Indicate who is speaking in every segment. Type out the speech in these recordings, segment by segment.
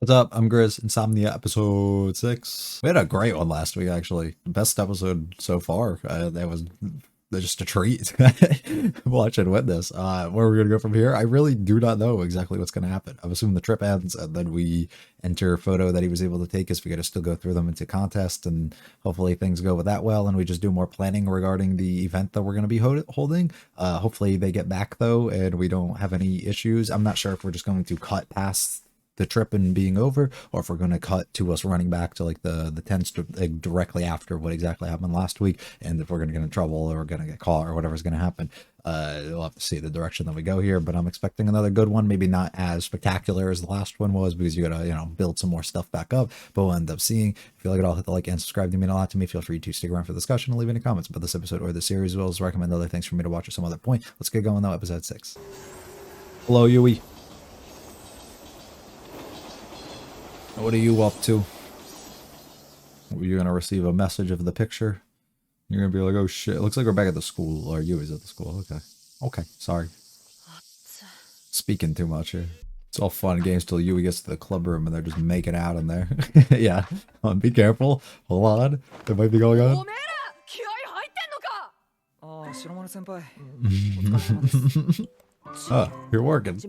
Speaker 1: What's up? I'm Grizz. Insomnia episode 6. We had a great one last week, actually. Best episode so far. That was just a treat. Watch and witness. Where are we going to go from here? I really do not know exactly what's going to happen. I'm assuming the trip ends and then we enter a photo that he was able to take us. We got to still go through them into contest and hopefully things go with that well. And we just do more planning regarding the event that we're going to be holding. Hopefully they get back though and we don't have any issues. I'm not sure if we're just going to cut past the trip and being over, or if we're going to cut to us running back to like the tents like, directly after what exactly happened last week, and if we're going to get in trouble or we're going to get caught or whatever's going to happen. We'll have to see the direction that we go here, but I'm expecting another good one. Maybe not as spectacular as the last one was because you gotta, build some more stuff back up, but we'll end up seeing. If you like it, I'll hit the like and subscribe to mean a lot to me. Feel free to stick around for the discussion and leave any comments about this episode or the series, as well as recommend other things for me to watch at some other point. Let's get going though. Episode 6. Hello, Yui. What are you up to? You're gonna receive a message of the picture. You're gonna be like, oh shit, it looks like we're back at the school. Or you is at the school. Okay. Okay, sorry. Speaking too much here. It's all fun and games till Yui gets to the club room and they're just making out in there. Yeah. Be careful. Hold on. There might be going on. Oh, you're working.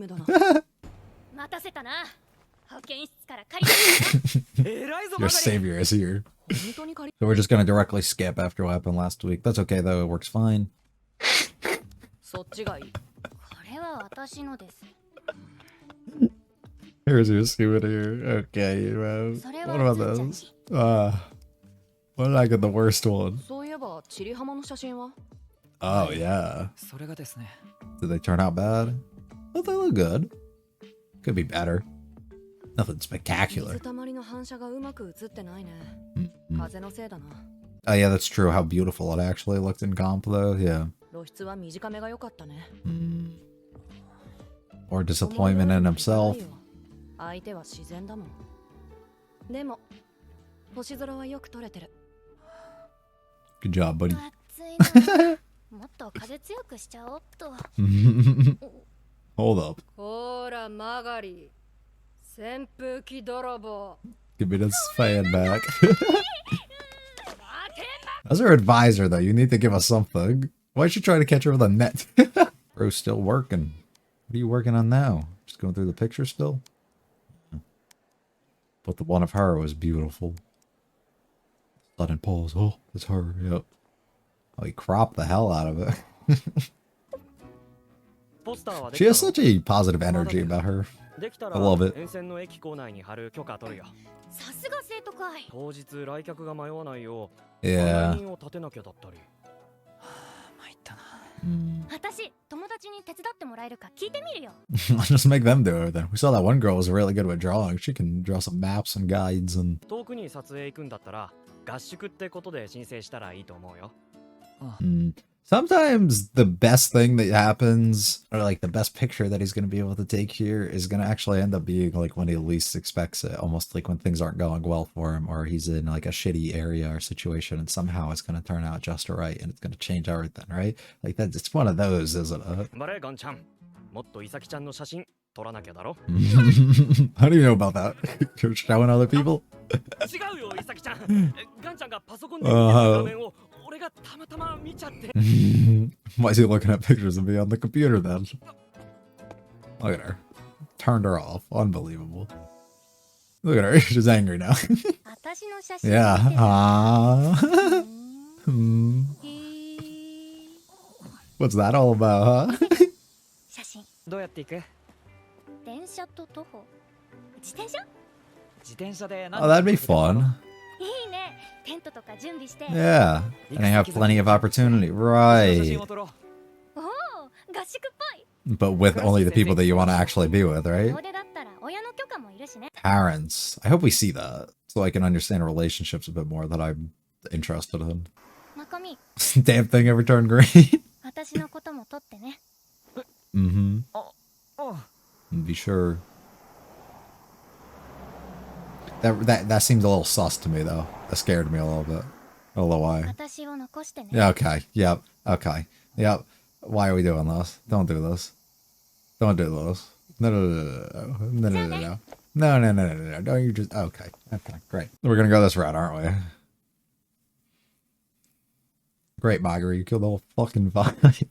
Speaker 1: Your savior is here. So we're just gonna directly skip after what happened last week. That's okay though, it works fine. Here's your souvenir. Okay, man. What about those? What did I get the worst one? Oh yeah. Did they turn out bad? Well, they look good. Could be better. Nothing spectacular. Oh yeah, that's true. How beautiful it actually looked in comp though. Yeah. Or disappointment in himself. Good job, buddy. Hold up. Give me this fan back. As our advisor, though, you need to give us something. Why should you try to catch her with a net? Bro's still working. What are you working on now? Just going through the picture still? But the one of her was beautiful. Sudden pause. Oh, it's her. Yep. Oh, he cropped the hell out of it. She has such a positive energy about her. I love it. Yeah. I'll just make them do it then. We saw that one girl was really good with drawing. She can draw some maps and guides and... Sometimes the best thing that happens, or like the best picture that he's going to be able to take here is going to actually end up being like when he least expects it. Almost like when things aren't going well for him, or he's in like a shitty area or situation and somehow it's going to turn out just right and it's going to change everything, right? Like that, it's one of those, isn't it? How do you know about that? You're showing other people? Why is he looking at pictures of me on the computer then? Look at her. Turned her off. Unbelievable. Look at her. She's angry now. Yeah. What's that all about, huh? Oh, that'd be fun. Yeah, and I have plenty of opportunity, right? But with only the people that you want to actually be with, right? Parents. I hope we see that, so I can understand relationships a bit more that I'm interested in. Damn thing ever turned green. Mm-hmm. Be sure. That seems a little sus to me though. That scared me a little bit. I don't know why. Yeah, okay. Yep. Okay. Yep. Why are we doing this? Don't do this. Don't do this. No. No, no, no, no, no, no. Don't you just... Okay. Okay, great. We're gonna go this route, aren't we? Great, Margaret. You killed the whole fucking vibe.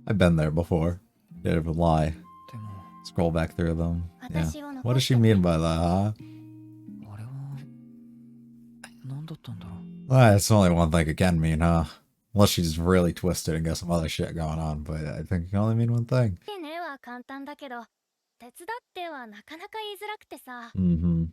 Speaker 1: I've been there before. Didn't even lie. Scroll back through them. Yeah. What does she mean by that, huh? Well, it's only one thing it can mean, huh? Unless she's really twisted and got some other shit going on, but I think it can only mean one thing. Mm-hmm.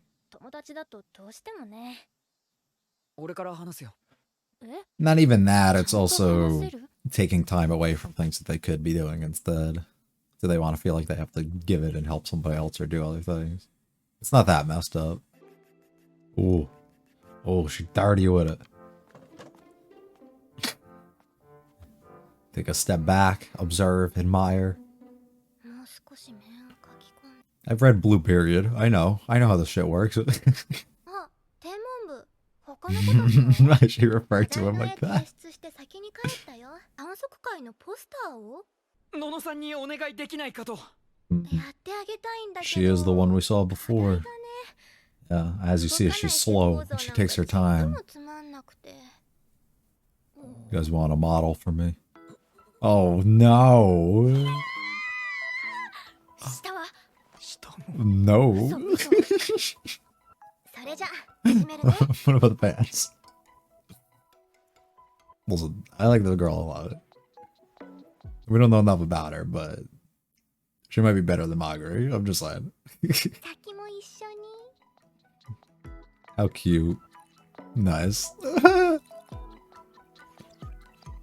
Speaker 1: Not even that, it's also taking time away from things that they could be doing instead. Do they want to feel like they have to give it and help somebody else or do other things? It's not that messed up. Ooh. Oh, she dirty with it. Take a step back, observe, admire. I've read Blue Period. I know how this shit works. She referred to him like that. She is the one we saw before. Yeah, as you see, she's slow and she takes her time. You guys want a model for me? Oh no! No. What about the pants? Listen, I like this girl a lot. We don't know enough about her, but she might be better than Marguerite. I'm just saying. How cute. Nice.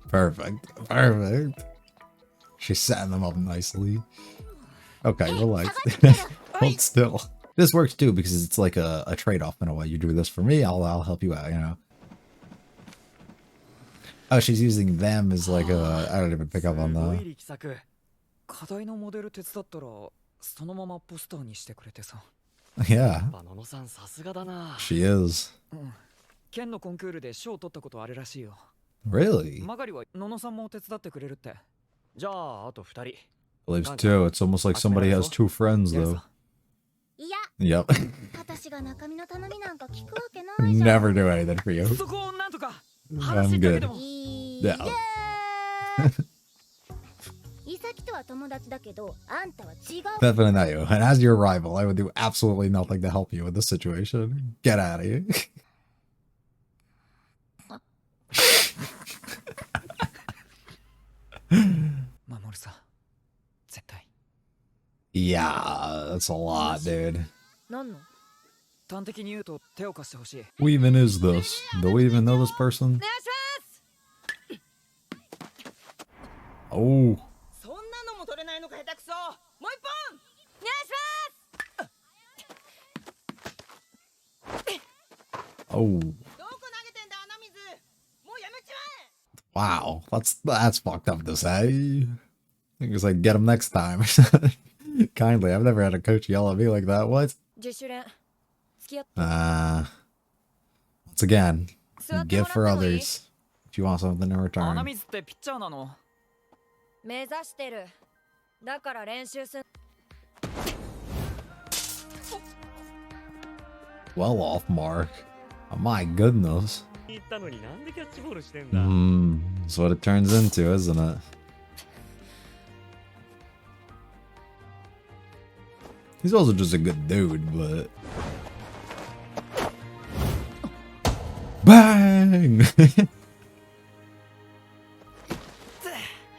Speaker 1: Perfect. Perfect. She's setting them up nicely. Okay, relax. Hold still. This works too because it's like a trade-off in a way. You do this for me, I'll help you out, you know. Oh, she's using them as like a... I don't even pick up on that. Yeah. She is. Really? Believes two. It's almost like somebody has two friends though. Yep. Never do anything for you. I'm good. Yeah. Definitely not you. And as your rival, I would do absolutely nothing to help you in this situation. Get out of here. Yeah, that's a lot, dude. Who even is this? Do we even know this person? Oh. Oh. Wow, that's fucked up to say. I think it's like get him next time. Kindly, I've never had a coach yell at me like that. What? Once again, give for others if you want something in return. Well off, Mark. Oh my goodness. That's what it turns into, isn't it? He's also just a good dude, but... Bang!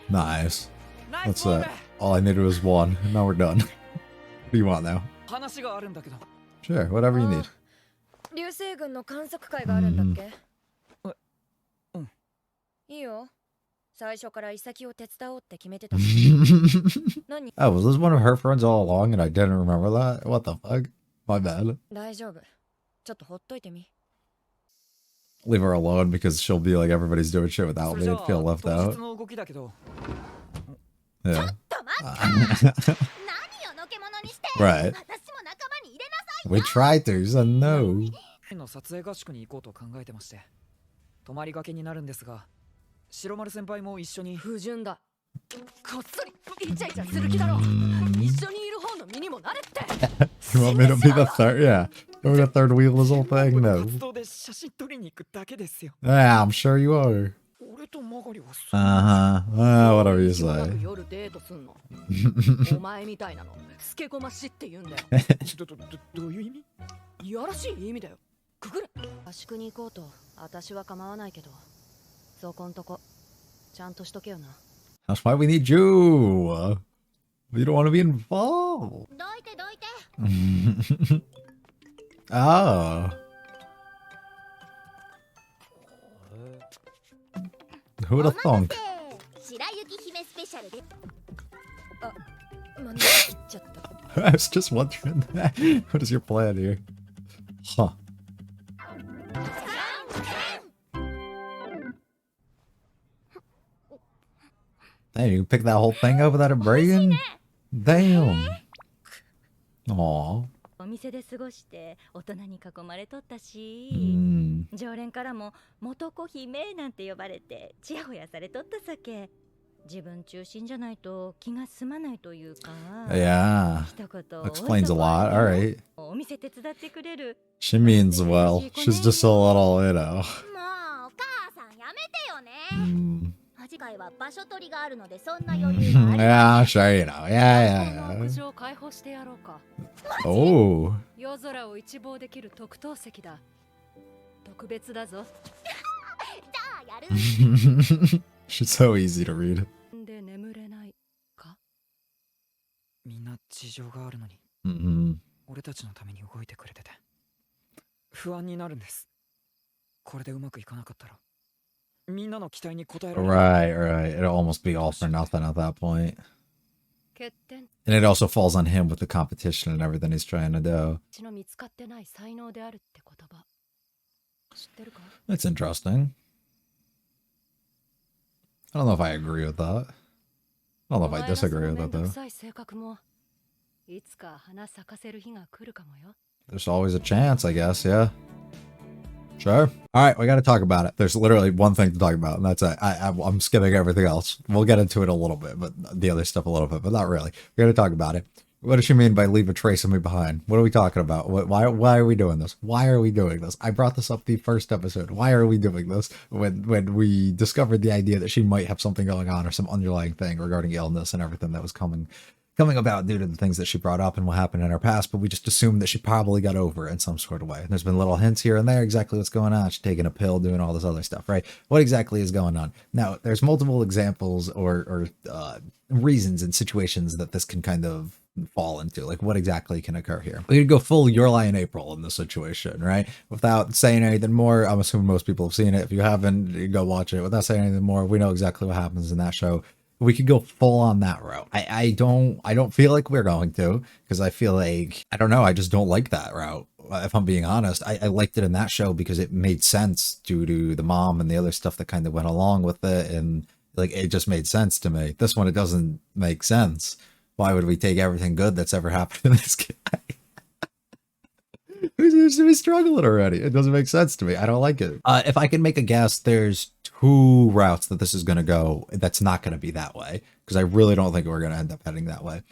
Speaker 1: Nice. What's that? All I needed was one. Now we're done. What do you want now? Sure, whatever you need. Oh, was this one of her friends all along and I didn't remember that? What the fuck? My bad. Leave her alone because she'll be like, everybody's doing shit without me and feel left out. Yeah. Right. We tried to, you said no.
Speaker 2: 白丸先輩も一緒に。
Speaker 3: 不純だ。こっそりイチャイチャする気だろ。一緒にいる方の身にもなれって。
Speaker 1: You want me to be the third? Yeah. We're the third wheel of this whole thing? No.
Speaker 2: 活動で写真撮りに行くだけですよ。
Speaker 1: Yeah, I'm sure you are.
Speaker 2: 俺とマガリはそう。
Speaker 1: Whatever you say.
Speaker 3: 夜デートすんの。お前みたいなのスケゴマしって言うんだよ。
Speaker 2: どういう意味？
Speaker 3: いやらしい意味だよ。くぐれ。合宿に行こうと私は構わないけど、そこんとこちゃんとしとけよな。
Speaker 1: That's why we need you. You don't want to be involved.
Speaker 4: どいてどいて。
Speaker 1: Oh. Who would have thunk?
Speaker 4: 白雪姫スペシャルで。
Speaker 3: まだ切っちゃった。
Speaker 1: I was just wondering that. What is your plan here? Huh. Hey, you pick that whole thing up without it breaking? Damn. Aww.
Speaker 5: お店で過ごして大人に囲まれとったし、
Speaker 1: Mm.
Speaker 5: 常連からも元子姫なんて呼ばれてちやほやされとったさけ。自分中心じゃないと気が済まないというか。
Speaker 1: Yeah.
Speaker 5: 一言
Speaker 1: Explains a lot. All right.
Speaker 5: お店手伝ってくれる。
Speaker 1: She means well. She's just a little, you know.
Speaker 4: もうお母さんやめてよね。
Speaker 1: Mm.
Speaker 4: 次回は場所取りがあるのでそんな余裕がある。
Speaker 1: Yeah, sure, you know. Yeah,
Speaker 3: この
Speaker 1: yeah,
Speaker 3: 屋
Speaker 1: yeah.
Speaker 3: 上を開放してやろうか。
Speaker 1: Oh.
Speaker 3: 夜空を一望できる特等席だ。特別だぞ。
Speaker 4: じゃあやる。
Speaker 1: She's so easy to read.
Speaker 3: で眠れないか。
Speaker 2: みんな事情があるのに、
Speaker 1: Mm-hmm.
Speaker 2: 俺たちのために動いてくれてて。不安になるんです。これでうまくいかなかったら、みんなの期待に応えられる。
Speaker 1: Right. It'll almost be all for nothing at that point.
Speaker 3: 欠点。
Speaker 1: And it also falls on him with the competition and everything he's trying to do.
Speaker 3: 血の見つかってない才能であるって言葉。知ってるか。
Speaker 1: That's interesting. I don't know if I agree with that. I don't know if I disagree with that
Speaker 3: お前
Speaker 1: though.
Speaker 3: のその面倒くさい性格もいつか花咲かせる日が来るかもよ。
Speaker 1: There's always a chance, I guess, yeah. Sure. All right, we got to talk about it. There's literally one thing to talk about, and that's it. I'm skipping everything else. We'll get into it a little bit, but the other stuff a little bit, but not really. We're going to talk about it. What does she mean by leave a trace of me behind? What are we talking about? Why are we doing this? Why are we doing this? I brought this up the first episode. Why are we doing this? When we discovered the idea that she might have something going on or some underlying thing regarding illness and everything that was coming about due to the things that she brought up and what happened in her past, but we just assumed that she probably got over it in some sort of way. And there's been little hints here and there exactly what's going on. She's taking a pill, doing all this other stuff, right? What exactly is going on? Now, there's multiple examples or reasons and situations that this can kind of fall into. Like, what exactly can occur here? We could go full Yorlai and April in this situation, right? Without saying anything more, I'm assuming most people have seen it. If you haven't, you go watch it. Without saying anything more, we know exactly what happens in that show. We could go full on that route. I don't feel like we're going to, because I feel like, I don't know, I just don't like that route. If I'm being honest, I liked it in that show because it made sense due to the mom and the other stuff that kind of went along with it, and like it just made sense to me. This one, it doesn't make sense. Why would we take everything good that's ever happened to this guy? He seems to be struggling already. It doesn't make sense to me. I don't like it. If I can make a guess, there's two routes that this is going to go that's not going to be that way, because I really don't think we're going to end up heading that way.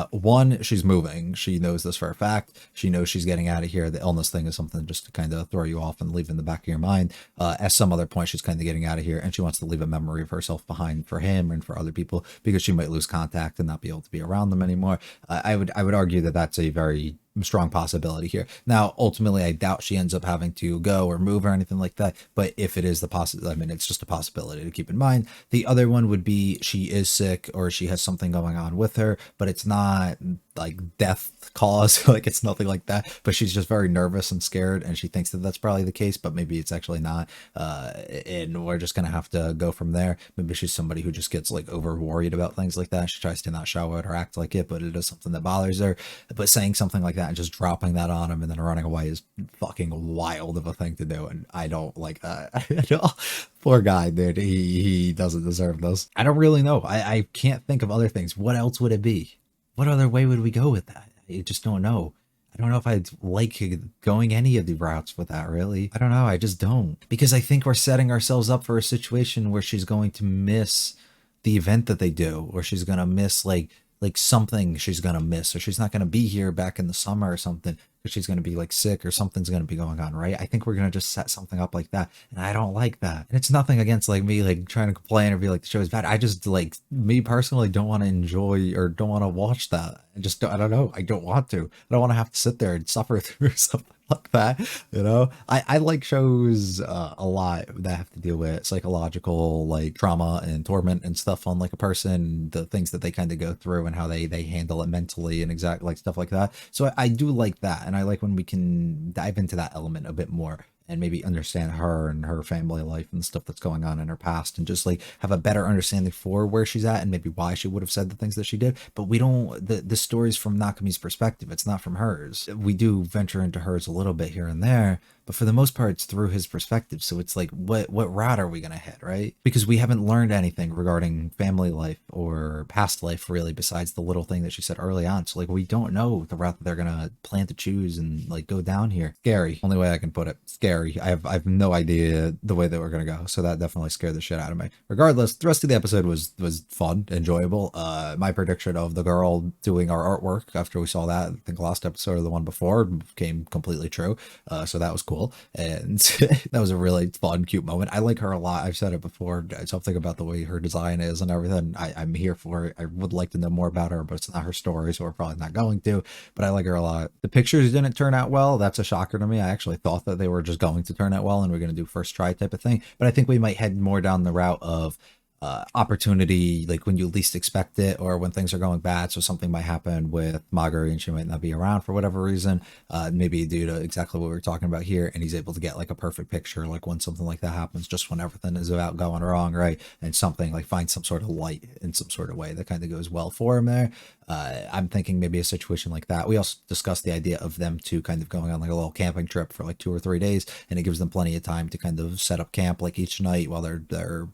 Speaker 1: One, she's moving. She knows this for a fact. She knows she's getting out of here. The illness thing is something just to kind of throw you off and leave in the back of your mind. At some other point, she's kind of getting out of here, and she wants to leave a memory of herself behind for him and for other people, because she might lose contact and not be able to be around them anymore. I would argue that that's a very strong possibility here. Now, ultimately, I doubt she ends up having to go or move or anything like that. But if it is the possibility, I mean, it's just a possibility to keep in mind. The other one would be she is sick or she has something going on with her, but it's not like death cause, like it's nothing like that, but she's just very nervous and scared, and she thinks that that's probably the case, but maybe it's actually not. And we're just gonna have to go from there. Maybe she's somebody who just gets like over worried about things like that. She tries to not show it or act like it, but it is something that bothers her. But saying something like that and just dropping that on him and then running away is fucking wild of a thing to do, and I don't like that at all. Poor guy, dude. He doesn't deserve this. I don't really know. I can't think of other things. What else would it be? What other way would we go with that? I just don't know. I don't know if I'd like going any of the routes with that, really. I don't know. I just don't. Because I think we're setting ourselves up for a situation where she's going to miss the event that they do, or she's going to miss like something she's going to miss, or she's not going to be here back in the summer or something because she's going to be like sick or something's going to be going on, right? I think we're going to just set something up like that. And I don't like that. And it's nothing against like me like trying to complain or be like the show is bad. I just like me personally don't want to enjoy or don't want to watch that. I don't know. I don't want to. I don't want to have to sit there and suffer through something like that, you know. I like shows a lot that have to deal with psychological like trauma and torment and stuff on like a person, the things that they kind of go through and how they handle it mentally and exact like stuff like that. So I do like that, and I like when we can dive into that element a bit more and maybe understand her and her family life and the stuff that's going on in her past, and just like have a better understanding for where she's at and maybe why she would have said the things that she did. But we don't, the story's from Nakami's perspective, it's not from hers. We do venture into hers a little bit here and there, but for the most part it's through his perspective. So it's like what route are we gonna hit, right? Because we haven't learned anything regarding family life or past life really, besides the little thing that she said early on. So like we don't know the route that they're gonna plan to choose and like go down here. Scary, only way I can put it. Scary. I have no idea the way that we're gonna go, so that definitely scared the shit out of me. Regardless, the rest of the episode was fun, enjoyable. My prediction of the girl doing our artwork after we saw that, I think last episode or the one before, came completely true. So that was cool, and that was a really fun, cute moment. I like her a lot. I've said it before. Something about the way her design is and everything. I'm here for it. I would like to know more about her, but it's not her story, so we're probably not going to. But I like her a lot. The pictures didn't turn out well. That's a shocker to me. I actually thought that they were just going to turn out well and we're going to do first try type of thing. But I think we might head more down the route of opportunity, like when you least expect it, or when things are going bad. So something might happen with Magari and she might not be around for whatever reason, maybe due to exactly what we were talking about here, and he's able to get like a perfect picture, like when something like that happens, just when everything is about going wrong, right? And something like find some sort of light in some sort of way that kind of goes well for him there. I'm thinking maybe a situation like that. We also discussed the idea of them two kind of going on like a little camping trip for like 2 or 3 days, and it gives them plenty of time to kind of set up camp like each night while they're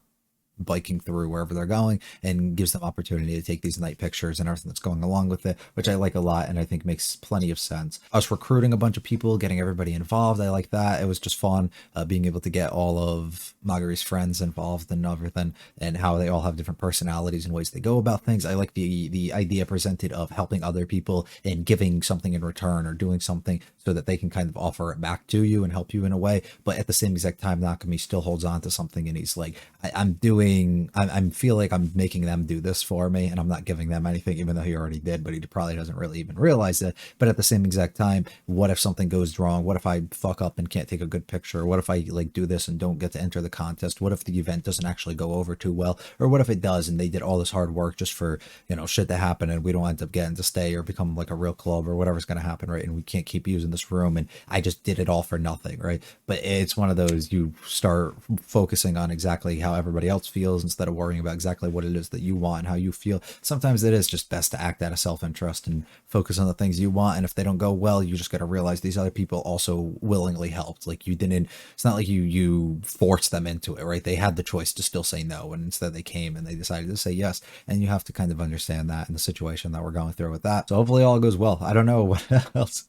Speaker 1: biking through wherever they're going, and gives them opportunity to take these night pictures and everything that's going along with it, which I like a lot and I think makes plenty of sense. Us recruiting a bunch of people, getting everybody involved, I like that. It was just fun being able to get all of Magari's friends involved and everything, and how they all have different personalities and ways they go about things. I like the idea presented of helping other people and giving something in return, or doing something so that they can kind of offer it back to you and help you in a way. But at the same exact time, Nakami still holds on to something, and he's like, I feel like I'm making them do this for me, and I'm not giving them anything, even though he already did, but he probably doesn't really even realize it. But at the same exact time, what if something goes wrong? What if I fuck up and can't take a good picture? What if I like do this and don't get to enter the contest? What if the event doesn't actually go over too well? Or what if it does and they did all this hard work just for, you know, shit to happen, and we don't end up getting to stay or become like a real club or whatever's going to happen, right? And we can't keep using this room, and I just did it all for nothing, right? But it's one of those, you start focusing on exactly how everybody else feels instead of worrying about exactly what it is that you want and how you feel. Sometimes it is just best to act out of self-interest and focus on the things you want, and if they don't go well, you just got to realize these other people also willingly helped. Like, you didn't, it's not like you forced them into it, right? They had the choice to still say no, and instead they came and they decided to say yes, and you have to kind of understand that in the situation that we're going through with that. So hopefully all goes well. I don't know what else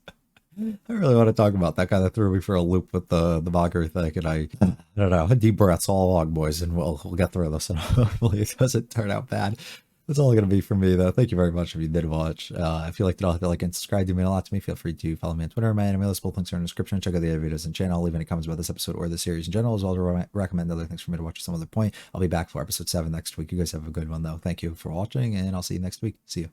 Speaker 1: I really want to talk about. That kind of threw me for a loop with the Valkyrie thing, and I don't know. Deep breaths all along, boys, and we'll get through this, and hopefully it doesn't turn out bad. That's all going to be for me, though. Thank you very much if you did watch. If you liked it, all hit the like and subscribe. Do mean a lot to me. Feel free to follow me on Twitter. My email list, both links are in the description. Check out the other videos and channel. Leave any comments about this episode or the series in general, as well as recommend other things for me to watch at some other point. I'll be back for episode 7 next week. You guys have a good one, though. Thank you for watching, and I'll see you next week. See you.